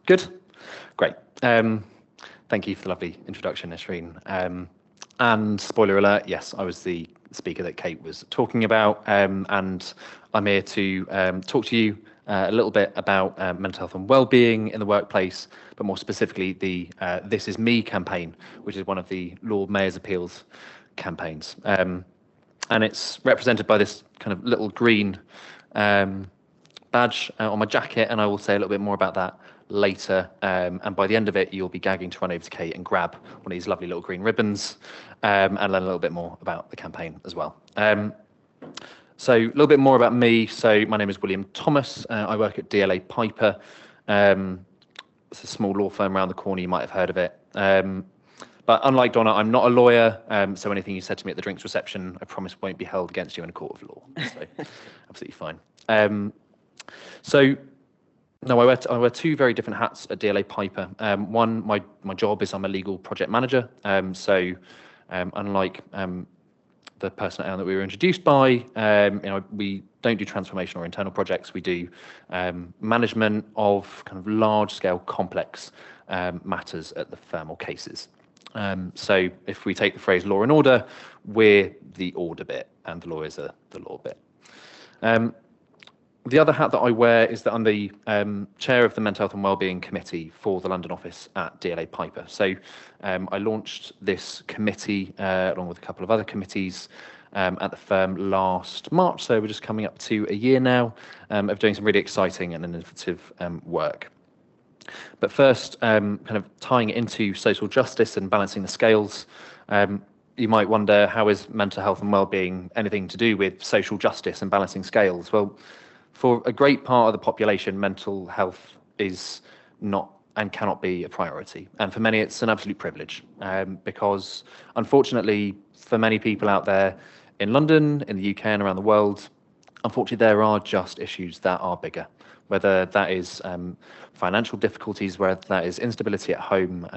Good. Great. Thank you for the lovely introduction, Nisreen. And spoiler alert, yes, I was the speaker that Kate was talking about, and I'm here to talk to you a little bit about mental health and wellbeing in the workplace, but more specifically the This Is Me campaign, which is one of the Lord Mayor's Appeals campaigns. And it's represented by this kind of little green badge on my jacket, and I will say a little bit more about that later. And by the end of it, you'll be gagging to run over to Kate and grab one of these lovely little green ribbons and learn a little bit more about the campaign as well. So a little bit more about me. So my name is William Thomas. I work at DLA Piper. It's a small law firm around the corner. You might have heard of it. But unlike Donna, I'm not a lawyer, so anything you said to me at the drinks reception, I promise won't be held against you in a court of law. So absolutely fine. So no, I wear two very different hats at DLA Piper. One, my job is I'm a legal project manager. So unlike the person that we were introduced by, we don't do transformation or internal projects. We do management of kind of large scale complex matters at the firm or cases. So if we take the phrase law and order, we're the order bit and the lawyers are the law bit. The other hat that I wear is that I'm the chair of the Mental Health and Wellbeing Committee for the London office at DLA Piper. So I launched this committee along with a couple of other committees at the firm last March. So we're just coming up to a year now of doing some really exciting and innovative work. But first, kind of tying it into social justice and balancing the scales, you might wonder, how is mental health and wellbeing anything to do with social justice and balancing scales? Well, for a great part of the population, mental health is not and cannot be a priority. And for many, it's an absolute privilege because, unfortunately, for many people out there in London, in the UK and around the world, unfortunately, there are just issues that are bigger, whether that is financial difficulties, whether that is instability at home,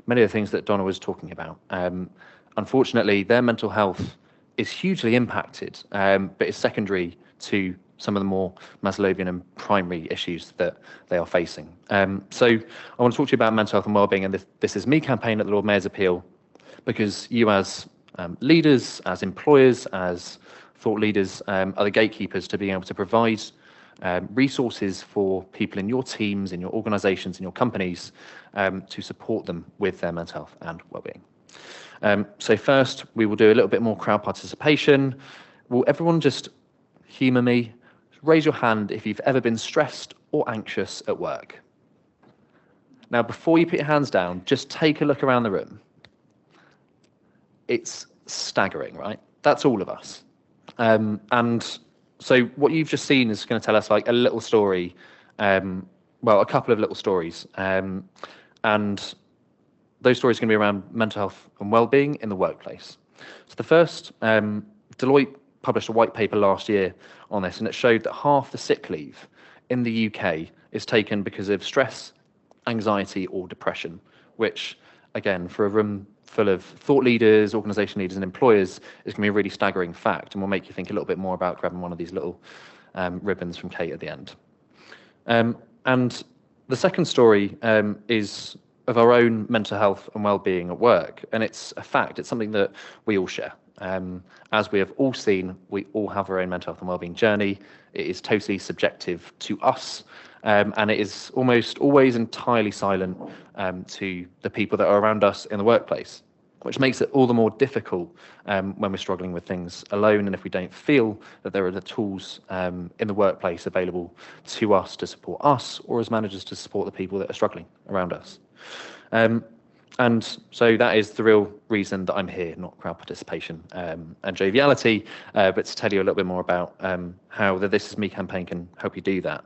many of the things that Donna was talking about. Unfortunately, their mental health is hugely impacted, but is secondary to some of the more Maslowian and primary issues that they are facing. So I want to talk to you about mental health and wellbeing and This Is Me campaign at the Lord Mayor's Appeal, because you as leaders, as employers, as thought leaders, are the gatekeepers to being able to provide resources for people in your teams, in your organisations, in your companies, to support them with their mental health and wellbeing. So first, we will do a little bit more crowd participation. Will everyone just humour me? Raise your hand if you've ever been stressed or anxious at work. Now, before you put your hands down, just take a look around the room. It's staggering, right? That's all of us. And so what you've just seen is going to tell us like a little story, a couple of little stories. And those stories are going to be around mental health and wellbeing in the workplace. So the first, Deloitte published a white paper last year on this, and it showed that half the sick leave in the UK is taken because of stress, anxiety, or depression, which, again, for a room full of thought leaders, organisation leaders, and employers, is going to be a really staggering fact, and will make you think a little bit more about grabbing one of these little ribbons from Kate at the end. And the second story is of our own mental health and well-being at work, and it's a fact. It's something that we all share. As we have all seen, we all have our own mental health and wellbeing journey. It is totally subjective to us, and it is almost always entirely silent to the people that are around us in the workplace, which makes it all the more difficult when we're struggling with things alone, and if we don't feel that there are the tools in the workplace available to us to support us, or as managers to support the people that are struggling around us. And so that is the real reason that I'm here, not crowd participation and joviality, but to tell you a little bit more about how the This Is Me campaign can help you do that.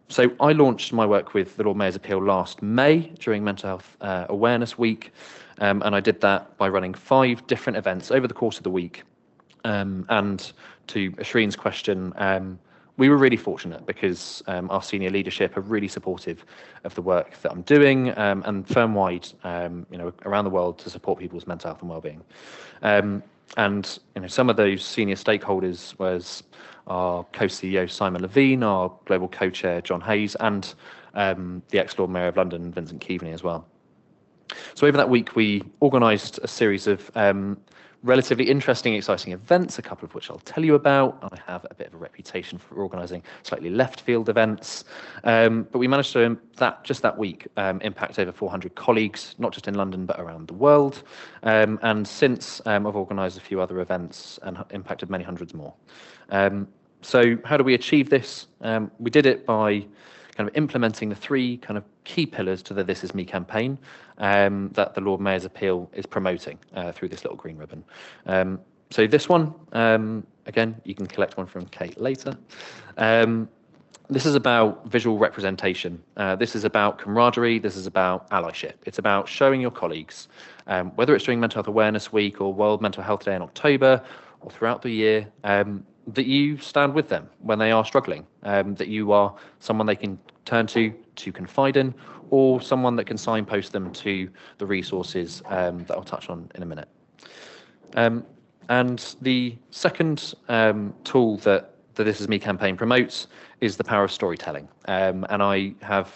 So I launched my work with the Lord Mayor's Appeal last May during Mental Health Awareness Week, and I did that by running 5 different events over the course of the week. And to Ashreen's question, we were really fortunate because our senior leadership are really supportive of the work that I'm doing and firm-wide, around the world to support people's mental health and well-being. And some of those senior stakeholders was our co-CEO Simon Levine, our global co-chair John Hayes, and the ex-Lord Mayor of London, Vincent Keaveney, as well. So over that week, we organised a series of relatively interesting, exciting events, a couple of which I'll tell you about. I have a bit of a reputation for organising slightly left field events, but we managed to, just that week, impact over 400 colleagues, not just in London, but around the world. And since, I've organised a few other events and impacted many hundreds more. So how do we achieve this? We did it by kind of implementing the three kind of key pillars to the This Is Me campaign that the Lord Mayor's Appeal is promoting through this little green ribbon. So this one, again, you can collect one from Kate later. This is about visual representation. This is about camaraderie. This is about allyship. It's about showing your colleagues, whether it's during Mental Health Awareness Week or World Mental Health Day in October or throughout the year, that you stand with them when they are struggling, that you are someone they can turn to confide in, or someone that can signpost them to the resources that I'll touch on in a minute. And the second tool that the This Is Me campaign promotes is the power of storytelling. And I have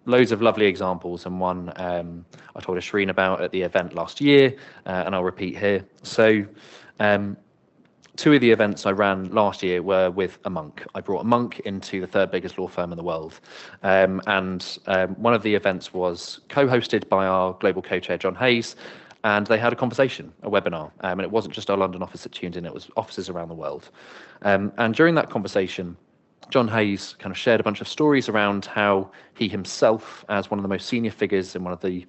loads of lovely examples, and one I told Shireen about at the event last year, and I'll repeat here. So two of the events I ran last year were with a monk. I brought a monk into the third biggest law firm in the world. And one of the events was co-hosted by our global co-chair, John Hayes, and they had a conversation, a webinar. And it wasn't just our London office that tuned in, it was offices around the world. And during that conversation, John Hayes kind of shared a bunch of stories around how he himself, as one of the most senior figures in one of the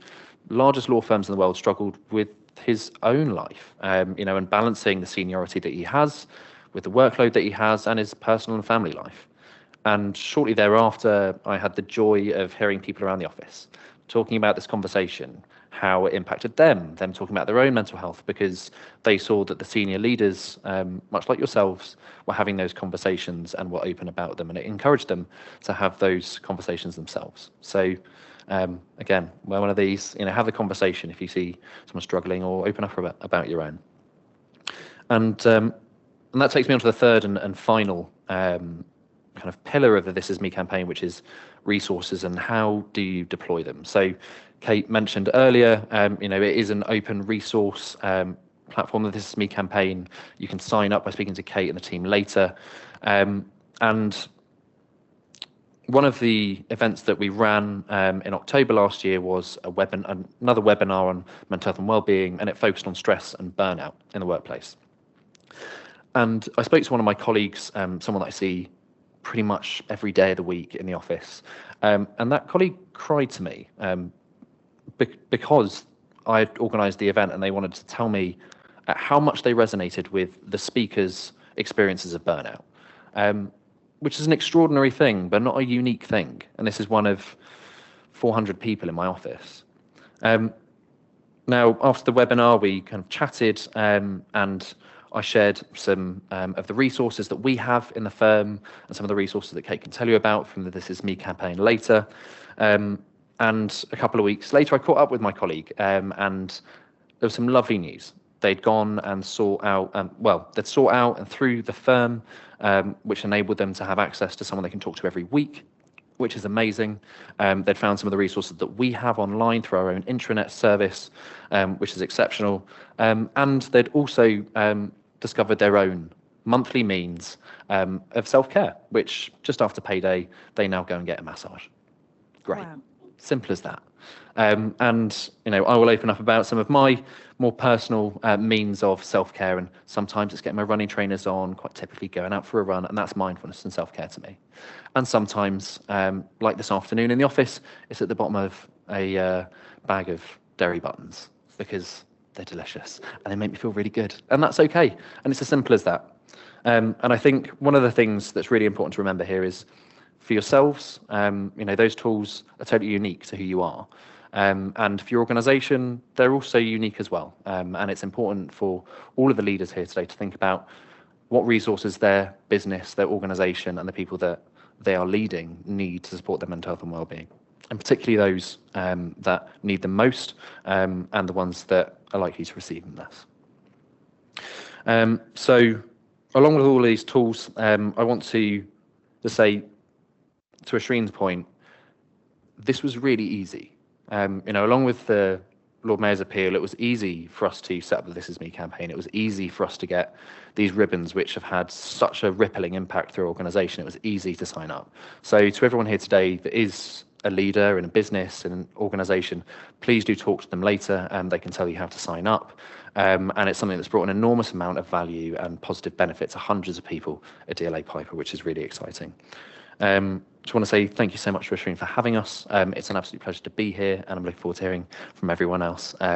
largest law firms in the world, struggled with his own life, and balancing the seniority that he has with the workload that he has and his personal and family life. And shortly thereafter, I had the joy of hearing people around the office talking about this conversation, how it impacted them talking about their own mental health, because they saw that the senior leaders, much like yourselves, were having those conversations and were open about them, and it encouraged them to have those conversations themselves. So again, we're one of these, have the conversation if you see someone struggling, or open up about your own. And that takes me on to the third and final kind of pillar of the This Is Me campaign, which is resources and how do you deploy them. So Kate mentioned earlier, it is an open resource platform, the This Is Me campaign. You can sign up by speaking to Kate and the team later. And one of the events that we ran in October last year was another webinar on mental health and wellbeing, and it focused on stress and burnout in the workplace. And I spoke to one of my colleagues, someone that I see pretty much every day of the week in the office, and that colleague cried to me because I had organised the event, and they wanted to tell me how much they resonated with the speakers' experiences of burnout. Which is an extraordinary thing, but not a unique thing. And this is one of 400 people in my office. Now, after the webinar, we kind of chatted, and I shared some of the resources that we have in the firm, and some of the resources that Kate can tell you about from the This Is Me campaign later. And a couple of weeks later, I caught up with my colleague, and there was some lovely news. They'd gone and sought out, they'd sought out and through the firm, which enabled them to have access to someone they can talk to every week, which is amazing. They'd found some of the resources that we have online through our own intranet service, which is exceptional. And they'd also discovered their own monthly means of self-care, which just after payday, they now go and get a massage. Great. Wow. Simple as that. And I will open up about some of my more personal means of self-care, and sometimes it's getting my running trainers on, quite typically going out for a run, and that's mindfulness and self-care to me. And sometimes, like this afternoon in the office, it's at the bottom of a bag of dairy buttons because they're delicious and they make me feel really good, and that's okay. And it's as simple as that. And I think one of the things that's really important to remember here is, for yourselves, those tools are totally unique to who you are. And for your organisation, they're also unique as well. And it's important for all of the leaders here today to think about what resources their business, their organisation, and the people that they are leading need to support their mental health and wellbeing, and particularly those that need them most, and the ones that are likely to receive them less. So along with all these tools, I want to say, to Ashreen's point, this was really easy. Along with the Lord Mayor's appeal, it was easy for us to set up the This Is Me campaign. It was easy for us to get these ribbons, which have had such a rippling impact through our organisation. It was easy to sign up. So to everyone here today that is a leader in a business, in an organisation, please do talk to them later, and they can tell you how to sign up. And it's something that's brought an enormous amount of value and positive benefit to hundreds of people at DLA Piper, which is really exciting. Just want to say thank you so much, Rishrin, for having us. It's an absolute pleasure to be here, and I'm looking forward to hearing from everyone else.